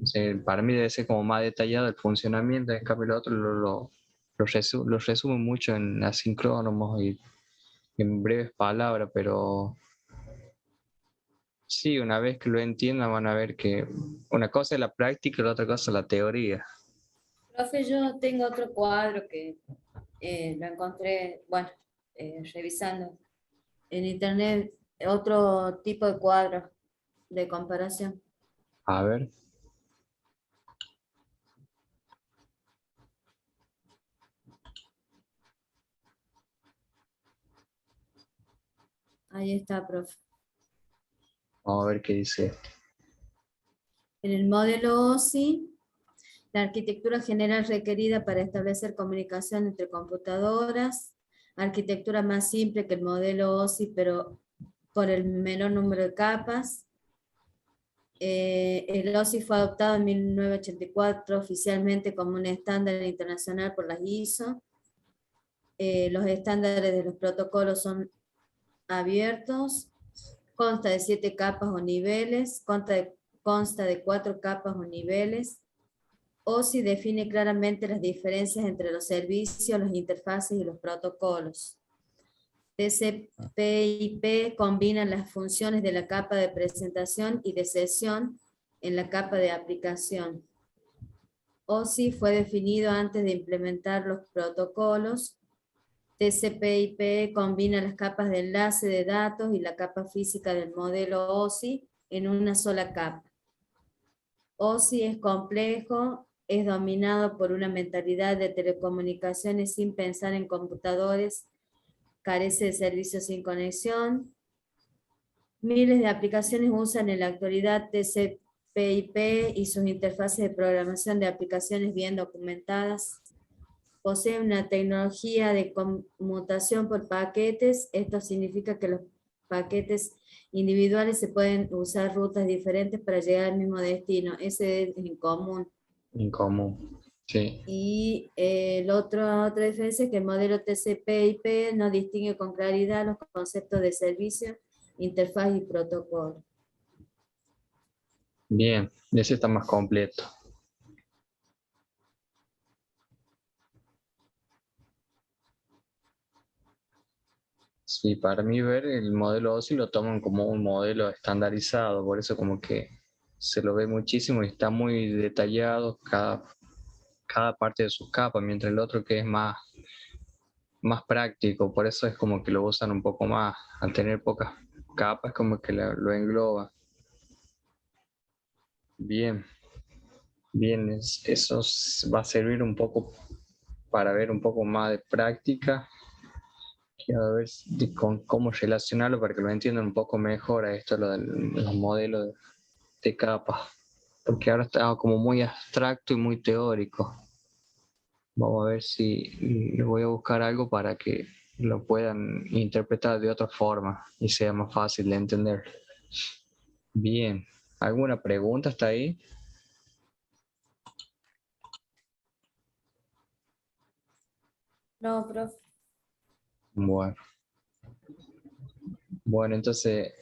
Sí, para mí debe ser como más detallado el funcionamiento. En cambio, el otro lo resume mucho en asincrónomos y en breves palabras, pero sí, una vez que lo entiendan van a ver que una cosa es la práctica y la otra cosa es la teoría. Profe, yo tengo otro cuadro que lo encontré, bueno, revisando en internet, otro tipo de cuadro de comparación. A ver. Ahí está, profe. Vamos a ver qué dice. En el modelo OSI, la arquitectura general requerida para establecer comunicación entre computadoras, arquitectura más simple que el modelo OSI, pero por el menor número de capas. El OSI fue adoptado en 1984 oficialmente como un estándar internacional por las ISO. Los estándares de los protocolos son abiertos, consta de 7 capas o niveles, consta de 4 capas o niveles. OSI define claramente las diferencias entre los servicios, las interfaces y los protocolos. TCP/IP combina las funciones de la capa de presentación y de sesión en la capa de aplicación. OSI fue definido antes de implementar los protocolos. TCP/IP combina las capas de enlace de datos y la capa física del modelo OSI en una sola capa. OSI es complejo, es dominado por una mentalidad de telecomunicaciones sin pensar en computadores, carece de servicios sin conexión. Miles de aplicaciones usan en la actualidad TCP/IP y sus interfaces de programación de aplicaciones bien documentadas. Posee una tecnología de conmutación por paquetes. Esto significa que los paquetes individuales se pueden usar rutas diferentes para llegar al mismo destino. Ese es en común. En común, sí. Y otra diferencia es que el modelo TCP/IP no distingue con claridad los conceptos de servicio, interfaz y protocolo. Bien, ese está más completo. Sí, para mí ver el modelo OSI lo toman como un modelo estandarizado, por eso como que se lo ve muchísimo y está muy detallado cada parte de sus capas, mientras el otro que es más práctico, por eso es como que lo usan un poco más, al tener pocas capas como que lo engloba. Bien. Bien, va a servir un poco para ver un poco más de práctica y a ver con cómo relacionarlo para que lo entiendan un poco mejor a esto, lo de los modelos de capas, porque ahora está como muy abstracto y muy teórico. Vamos a ver si les voy a buscar algo para que lo puedan interpretar de otra forma y sea más fácil de entender. Bien, ¿alguna pregunta hasta ahí? No, profe. Bueno, entonces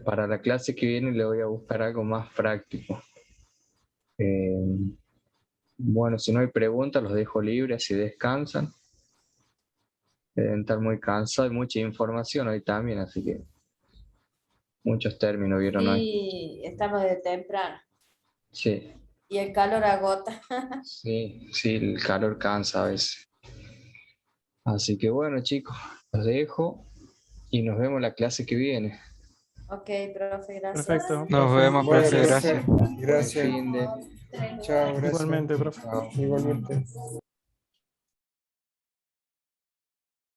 para la clase que viene le voy a buscar algo más práctico. Bueno, si no hay preguntas, los dejo libres, así descansan. Deben estar muy cansados y mucha información hoy también, así que muchos términos vieron hoy. Y estamos de temprano. Sí, Y el calor agota. sí, el calor cansa a veces. Así que bueno, chicos, los dejo y nos vemos la clase que viene. Ok, profe, gracias. Perfecto. Nos profe. vemos, Bueno, profe, profe, gracias. gracias. Buen fin de... Chao, gracias. Igualmente, profe. Chao. Igualmente.